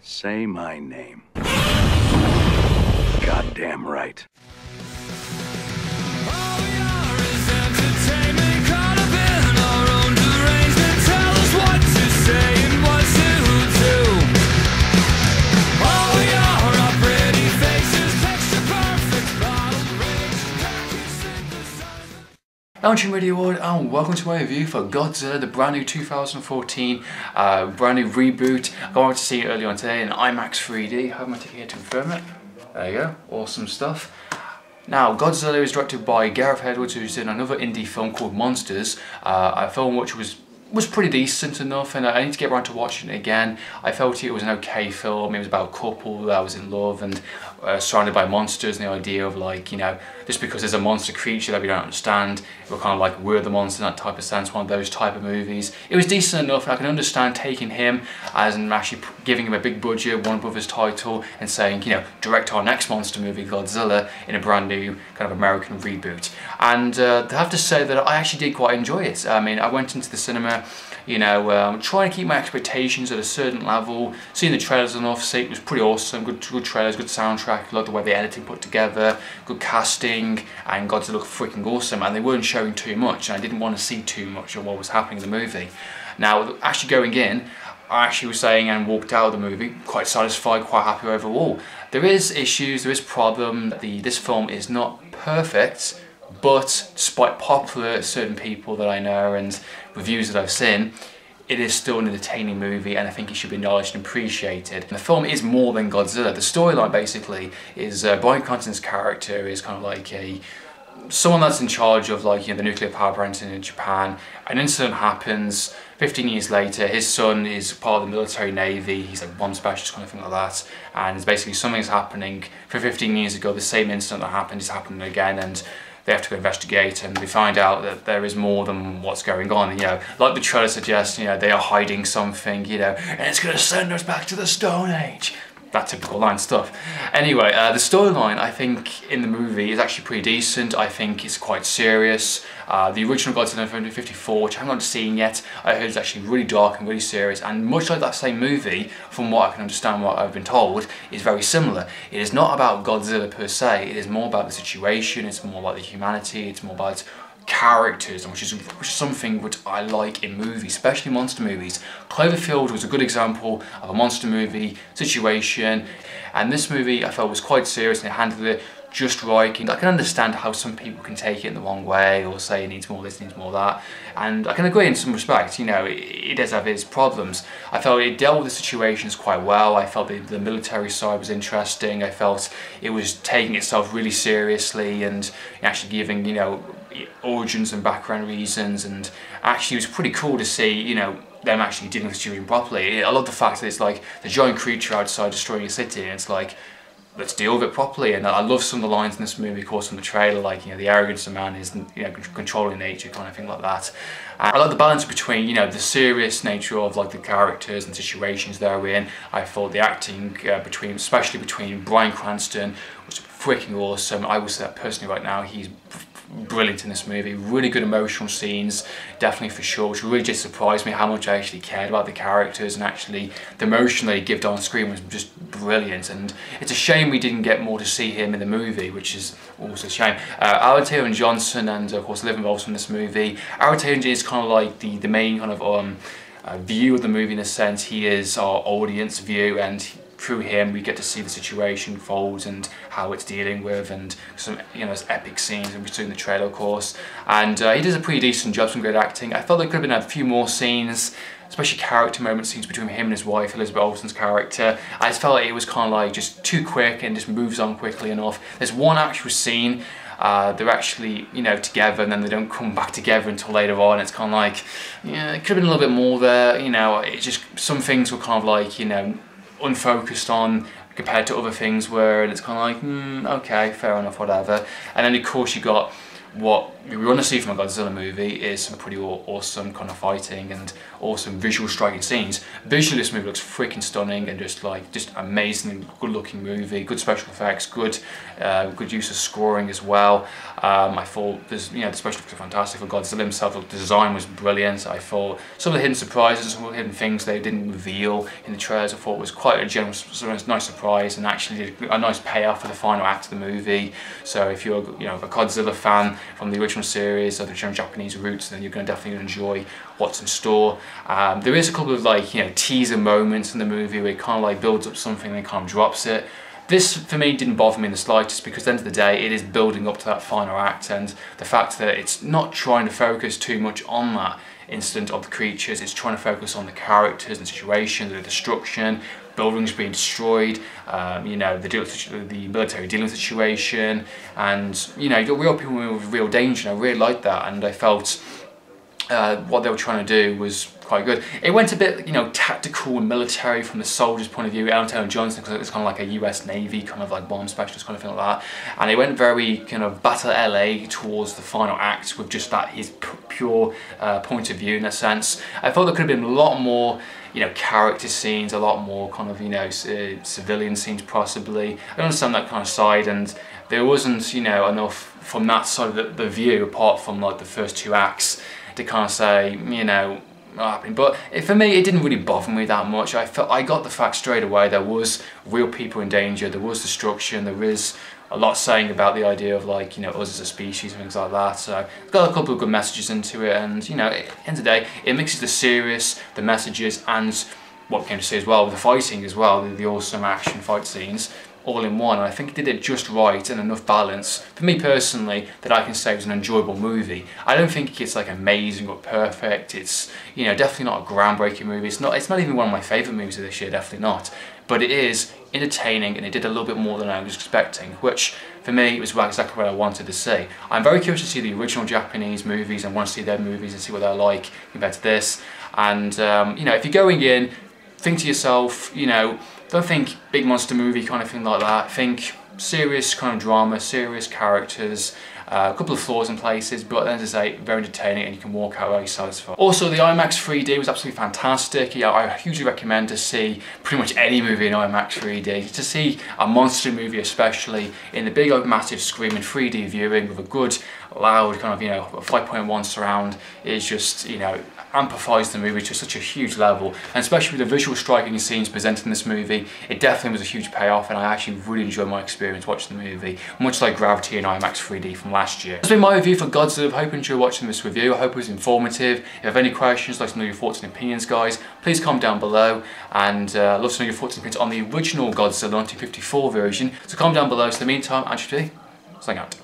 Say my name. Goddamn right. I'm Radio World and welcome to my review for Godzilla, the brand new 2014 brand new reboot. I went to see it earlier on today in IMAX 3D. I have my ticket here to confirm it. There you go, awesome stuff. Now, Godzilla is directed by Gareth Edwards, who's in another indie film called Monsters, a film which was pretty decent enough, and I need to get around to watching it again. I felt it was an okay film. It was about a couple that was in love and surrounded by monsters, and the idea of, like, you know, just because there's a monster creature that we don't understand, we're kind of like, we're the monster in that type of sense, one of those type of movies. It was decent enough, and I can understand taking him as in actually giving him a big budget, Warner Brothers title, and saying, you know, direct our next monster movie, Godzilla, in a brand new kind of American reboot. And I have to say that I actually did quite enjoy it. I mean, I went into the cinema, you know, trying to keep my expectations at a certain level, seeing the trailers enough, see it was pretty awesome, good trailers, good soundtrack, I loved the way the editing put together, good casting, and Godzilla looked freaking awesome, and they weren't showing too much, and I didn't want to see too much of what was happening in the movie. Now, actually going in, I actually was saying and walked out of the movie quite satisfied, quite happy overall. There is issues, there is problem, this film is not perfect, but despite popular certain people that I know and reviews that I've seen, it is still an entertaining movie, and I think it should be acknowledged and appreciated. The film is more than Godzilla. The storyline basically is Bryan Cranston's character is kind of like someone that's in charge of, like, you know, the nuclear power plant in Japan. An incident happens. 15 years later, his son is part of the military navy. He's like bomb specialist, kind of thing like that. And it's basically something's happening. For 15 years ago, the same incident that happened is happening again, and they have to go investigate, and we find out that there is more than what's going on. You know, like the trailer suggests, you know, they are hiding something, you know, and it's going to send us back to the Stone Age. That typical line stuff. Anyway, the storyline, I think, in the movie is actually pretty decent. I think it's quite serious. The original Godzilla 1954, which I haven't seen yet, I heard is actually really dark and really serious, and much like that same movie, from what I can understand, what I've been told, is very similar. It is not about Godzilla per se, it is more about the situation, it's more about the humanity, it's more about characters, which is something which I like in movies, especially monster movies. Cloverfield was a good example of a monster movie situation, and this movie I felt was quite serious and it handled it just right. I can understand how some people can take it in the wrong way or say it needs more this, needs more that, and I can agree in some respects. You know, it does have its problems. I felt it dealt with the situations quite well. I felt the military side was interesting. I felt it was taking itself really seriously and actually giving, you know, origins and background reasons, and actually it was pretty cool to see, you know, them actually dealing with the situation properly. I love the fact that it's like the giant creature outside destroying a city, and it's like, let's deal with it properly. And I love some of the lines in this movie, of course, from the trailer, like, you know, the arrogance of man is, you know, controlling nature, kind of thing like that. And I like the balance between, you know, the serious nature of, like, the characters and situations they're in. I thought the acting especially between Bryan Cranston, was freaking awesome. I will say that personally right now, he's brilliant in this movie. Really good emotional scenes, definitely, for sure, which really just surprised me how much I actually cared about the characters, and actually the emotion that he gave on screen was just brilliant. And it's a shame we didn't get more to see him in the movie, which is also a shame. Aaron Taylor Johnson and of course Liv involved in this movie. Aaron Taylor is kind of like the main kind of view of the movie in a sense. He is our audience view, and through him we get to see the situation unfold and how it's dealing with, and some, you know, there's epic scenes, and we've seen the trailer, of course, and he does a pretty decent job, some great acting. I felt there could have been a few more scenes, especially character moment scenes between him and his wife, Elizabeth Olsen's character. I just felt like it was kind of like just too quick and just moves on quickly enough. There's one actual scene, they're actually, you know, together, and then they don't come back together until later on. It's kind of like, yeah, it could have been a little bit more there, you know. It just, some things were kind of like, you know, unfocused on compared to other things where it's kind of like, okay, fair enough, whatever. And then of course you got what we want to see from a Godzilla movie is some pretty awesome kind of fighting and awesome visual striking scenes. Visually, this movie looks freaking stunning and just amazing, good looking movie, good special effects, good use of scoring as well. I thought the special effects are fantastic for Godzilla himself. The design was brilliant. I thought some of the hidden surprises, some of the hidden things they didn't reveal in the trailers, I thought was quite a nice surprise, and actually did a nice payoff for the final act of the movie. So if you're a Godzilla fan from the original series or the Japanese roots, then you're going to definitely enjoy what's in store. There is a couple of teaser moments in the movie where it kind of builds up something and then kind of drops it. This, for me, didn't bother me in the slightest, because at the end of the day, it is building up to that final act, and the fact that it's not trying to focus too much on that incident of the creatures, it's trying to focus on the characters, the situation, the destruction, buildings being destroyed, the military dealing with the situation, and you got real people with real danger. And I really liked that, and I felt what they were trying to do was quite good. It went a bit, tactical and military from the soldier's point of view. Taylor Johnson, because it's kind of like a US Navy kind of bomb specialist kind of thing like that. And it went very kind of Battle LA towards the final act with just that his pure point of view in a sense. I thought there could have been a lot more character scenes, a lot more kind of civilian scenes possibly. I understand that kind of side, and there wasn't enough from that side of the view apart from the first two acts to kind of say but for me it didn't really bother me that much. I got the fact straight away there was real people in danger, there was destruction, there is a lot saying about the idea of us as a species and things like that. So it's got a couple of good messages into it, and at the end of the day it mixes the serious, the messages, and what we came to see as well, the fighting as well, the awesome action fight scenes all in one. And I think it did it just right and enough balance for me personally that I can say it was an enjoyable movie. I don't think it's amazing or perfect. It's definitely not a groundbreaking movie. It's not even one of my favourite movies of this year, definitely not. But it is entertaining, and it did a little bit more than I was expecting, which for me was exactly what I wanted to see. I'm very curious to see the original Japanese movies and want to see their movies and see what they're like compared to this. And if you're going in, think to yourself, don't think big monster movie kind of thing like that. Think serious kind of drama, serious characters, a couple of flaws in places, but at the end of the day, very entertaining, and you can walk out very satisfied. Also, the IMAX 3D was absolutely fantastic. I hugely recommend to see pretty much any movie in IMAX 3D. To see a monster movie, especially in the big, massive screen in 3D viewing with a good, loud kind of 5.1 surround, is just amplifies the movie to such a huge level, and especially with the visual striking scenes presented in this movie, it definitely was a huge payoff, and I actually really enjoyed my experience watching the movie, much like Gravity and IMAX 3D from last year. That's been my review for Godzilla. I hope you enjoyed watching this review. I hope it was informative. If you have any questions, like to know your thoughts and opinions, guys, please comment down below, and I'd love to know your thoughts and opinions on the original Godzilla 1954 version, so comment down below. So in the meantime, Andrew T, signing out.